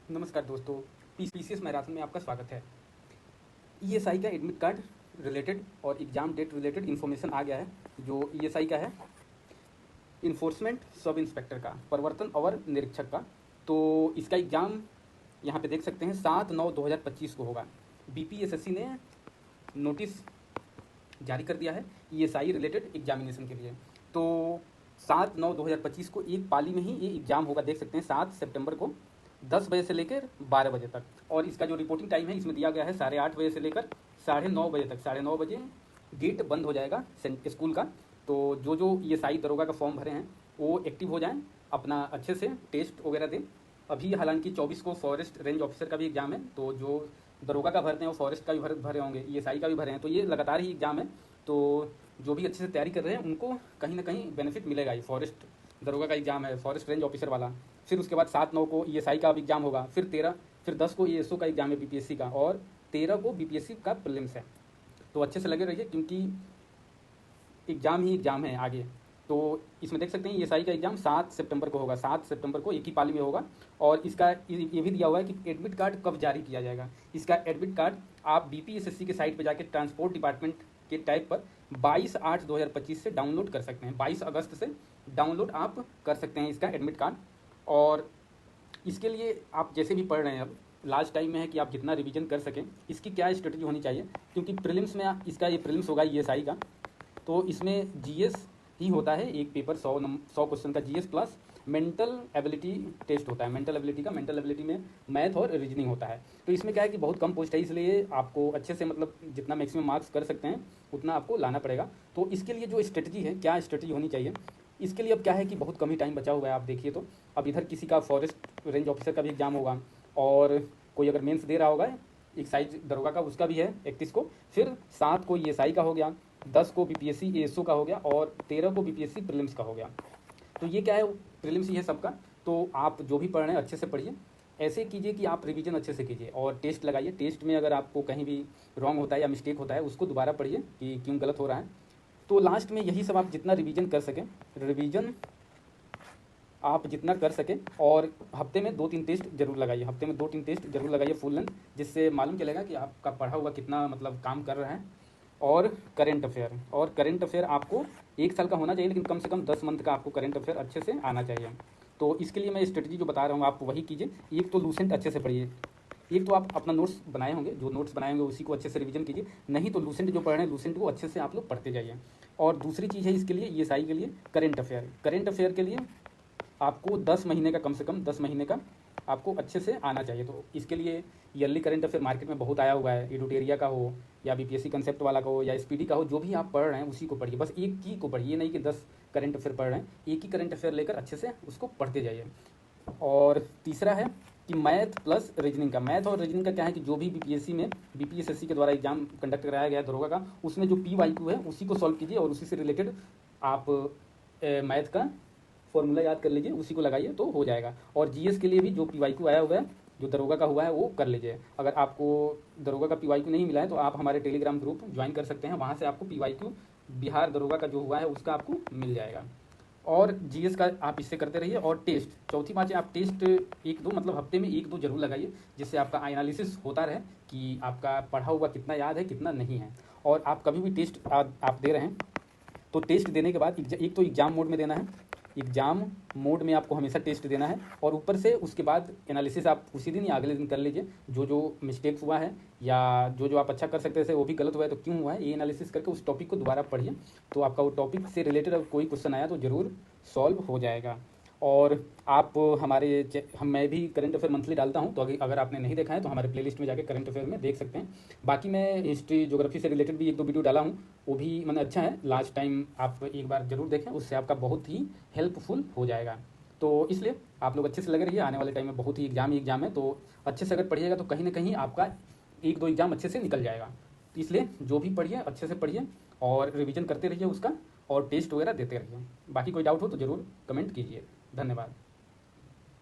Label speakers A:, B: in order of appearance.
A: नमस्कार दोस्तों, PCS marathon में आपका स्वागत है। ईएसआई का एडमिट कार्ड रिलेटेड और एग्ज़ाम डेट रिलेटेड इन्फॉर्मेशन आ गया है। जो ईएसआई का है, इन्फोर्समेंट सब इंस्पेक्टर का, प्रवर्तन और निरीक्षक का। तो इसका एग्ज़ाम यहाँ पे देख सकते हैं 7/9/2025 को होगा। बीपीएसएससी ने नोटिस जारी कर दिया है ईएसआई रिलेटेड एग्जामिनेशन के लिए। तो 7/9/2025 को एक पाली में ही ये एग्ज़ाम होगा। देख सकते हैं 7 सितंबर को 10 बजे से लेकर 12 बजे तक। और इसका जो रिपोर्टिंग टाइम है इसमें दिया गया है 8:30 बजे से लेकर 9:30 बजे तक। 9:30 बजे गेट बंद हो जाएगा स्कूल का। तो जो ईएसआई दरोगा का फॉर्म भरे हैं वो एक्टिव हो जाएं, अपना अच्छे से टेस्ट वगैरह दें। अभी हालांकि 24 को फॉरेस्ट रेंज ऑफिसर का भी एग्ज़ाम है। तो जो दरोगा का भरते हैं वो फॉरेस्ट का भी भरे होंगे, ईएसआई का भी भरे हैं। तो ये लगातार ही एग्ज़ाम है। तो जो भी अच्छे से तैयारी कर रहे हैं उनको कहीं ना कहीं बेनिफिट मिलेगा। ही फॉरेस्ट दरोगा का एग्ज़ाम है, फॉरेस्ट रेंज ऑफिसर वाला। फिर उसके बाद 7/9 को ईएसआई का एग्ज़ाम होगा। फिर 10 को ईएसओ का एग्ज़ाम है बीपीएससी का, और 13 को बीपीएससी का प्रीलिम्स है। तो अच्छे से लगे रहिए क्योंकि एग्ज़ाम ही एग्ज़ाम है आगे। तो इसमें देख सकते हैं ईएसआई का एग्ज़ाम 7 सितंबर को होगा। 7 सितंबर को एक ही पाली में होगा। और इसका ये भी दिया हुआ है कि एडमिट कार्ड कब जारी किया जाएगा। इसका एडमिट कार्ड आप बीपीएसएससी के साइट पर जाकर ट्रांसपोर्ट डिपार्टमेंट के टैब पर 22/8/2025 से डाउनलोड कर सकते हैं। 22 अगस्त से डाउनलोड आप कर सकते हैं इसका एडमिट कार्ड। और इसके लिए आप जैसे भी पढ़ रहे हैं, अब लास्ट टाइम में है कि आप जितना रिवीजन कर सकें। इसकी क्या स्ट्रेटजी होनी चाहिए, क्योंकि प्रीलिम्स में इसका ये प्रीलिम्स होगा ईएसआई का। तो इसमें जीएस ही होता है, एक पेपर 100 क्वेश्चन का GS plus mental ability test होता है। मेंटल एबिलिटी में मैथ और रीजनिंग होता है। तो इसमें क्या है कि बहुत कम पोस्ट है, इसलिए आपको अच्छे से मतलब जितना मैक्सिमम मार्क्स कर सकते हैं उतना आपको लाना पड़ेगा। तो इसके लिए जो स्ट्रेटजी है, क्या स्ट्रेटजी होनी चाहिए, इसके लिए अब क्या है कि बहुत कम ही टाइम बचा हुआ है। आप देखिए तो अब इधर किसी का फॉरेस्ट रेंज ऑफिसर का भी एग्जाम होगा, और कोई अगर मेंस दे रहा होगा एक्साइज दरोगा का, उसका भी है 31 को। फिर 7 को ईएसआई का हो गया, 10 को बीपीएससी एएसओ का हो गया, और 13 को बीपीएससी प्रीलिम्स का हो गया। तो ये क्या है, प्रीलिम्स ही है सबका। तो आप जो भी पढ़ रहे हैं अच्छे से पढ़िए। ऐसे कीजिए कि आप रिवीजन अच्छे से कीजिए और टेस्ट लगाइए। टेस्ट में अगर आपको कहीं भी रॉन्ग होता है या मिस्टेक होता है उसको दोबारा पढ़िए कि क्यों गलत हो रहा है। तो लास्ट में यही सब, आप जितना रिवीजन कर सकें, रिवीजन आप जितना कर सकें। और हफ्ते में 2-3 टेस्ट जरूर लगाइए, हफ्ते में 2-3 टेस्ट जरूर लगाइए फुल लेंथ, जिससे मालूम चलेगा कि आपका पढ़ा हुआ कितना मतलब काम कर रहा है। और करंट अफेयर आपको 1 साल का होना चाहिए, लेकिन कम से कम 10 मंथ का आपको करंट अफेयर अच्छे से आना चाहिए। तो इसके लिए मैं स्ट्रेटजी जो बता रहा हूँ आप वही कीजिए। एक तो लूसेंट अच्छे से पढ़िए। एक तो आप अपना नोट्स बनाए होंगे, जो नोट्स बनाए होंगे उसी को अच्छे से रिवीजन कीजिए। नहीं तो लूसेंट जो पढ़ रहे हैं लूसेंट को अच्छे से आप लोग पढ़ते जाइए। और दूसरी चीज़ है इसके लिए, ईएसआई के लिए करंट अफेयर के लिए आपको 10 महीने का, कम से कम 10 महीने का आपको अच्छे से आना चाहिए। तो इसके लिए ईयरली करंट अफेयर मार्केट में बहुत आया हुआ है, एडुटेरिया का हो या बीपीएससी कंसेप्ट वाला का हो या एसपीडी का हो, जो भी आप पढ़ रहे हैं उसी को पढ़िए। बस एक ही को पढ़िए, नहीं कि 10 करंट अफेयर पढ़ रहे हैं। एक ही करंट अफेयर लेकर अच्छे से उसको पढ़ते जाइए। और तीसरा है कि मैथ प्लस रीजनिंग का। मैथ और रीजनिंग का क्या है कि जो भी बीपीएसएससी के द्वारा एग्जाम कंडक्ट कराया गया है दरोगा का, उसमें जो पीवाईक्यू है उसी को सॉल्व कीजिए और उसी से रिलेटेड आप मैथ का फॉर्मूला याद कर लीजिए, उसी को लगाइए तो हो जाएगा। और जीएस के लिए भी जो पीवाईक्यू आया हुआ है, जो दरोगा का हुआ है, वो कर लीजिए। अगर आपको दरोगा का पीवाईक्यू नहीं मिला है तो आप हमारे टेलीग्राम ग्रुप ज्वाइन कर सकते हैं, वहाँ से आपको पीवाईक्यू बिहार दरोगा का जो हुआ है उसका आपको मिल जाएगा। और जीएस का आप इससे करते रहिए। और टेस्ट, चौथी बात है, आप टेस्ट 1-2 मतलब हफ्ते में 1-2 जरूर लगाइए, जिससे आपका एनालिसिस होता रहे कि आपका पढ़ा हुआ कितना याद है कितना नहीं है। और आप कभी भी टेस्ट आप दे रहे हैं तो टेस्ट देने के बाद एक तो एग्जाम मोड में देना है, एग्जाम मोड में आपको हमेशा टेस्ट देना है। और ऊपर से उसके बाद एनालिसिस आप उसी दिन या अगले दिन कर लीजिए। जो मिस्टेक्स हुआ है या जो आप अच्छा कर सकते थे वो भी गलत हुआ है तो क्यों हुआ है, ये एनालिसिस करके उस टॉपिक को दोबारा पढ़िए। तो आपका वो टॉपिक से रिलेटेड अगर कोई क्वेश्चन आया तो ज़रूर सॉल्व हो जाएगा। और आप मैं भी करंट अफेयर मंथली डालता हूँ, तो अगर आपने नहीं देखा है तो हमारे प्लेलिस्ट में जाकर करंट अफेयर में देख सकते हैं। बाकी मैं हिस्ट्री ज्योग्राफी से रिलेटेड भी 1-2 वीडियो डाला हूँ, वो भी मैंने अच्छा है। लास्ट टाइम आप एक बार जरूर देखें, उससे आपका बहुत ही हेल्पफुल हो जाएगा। तो इसलिए आप लोग अच्छे से लगे रहिए। आने वाले टाइम में बहुत ही एग्जाम है, तो अच्छे से अगर पढ़िएगा तो कहीं ना कहीं आपका 1-2 एग्जाम अच्छे से निकल जाएगा। तो इसलिए जो भी पढ़िए अच्छे से पढ़िए और रिवीजन करते रहिए उसका, और टेस्ट वगैरह देते रहिए। बाकी कोई डाउट हो तो ज़रूर कमेंट कीजिए। धन्यवाद।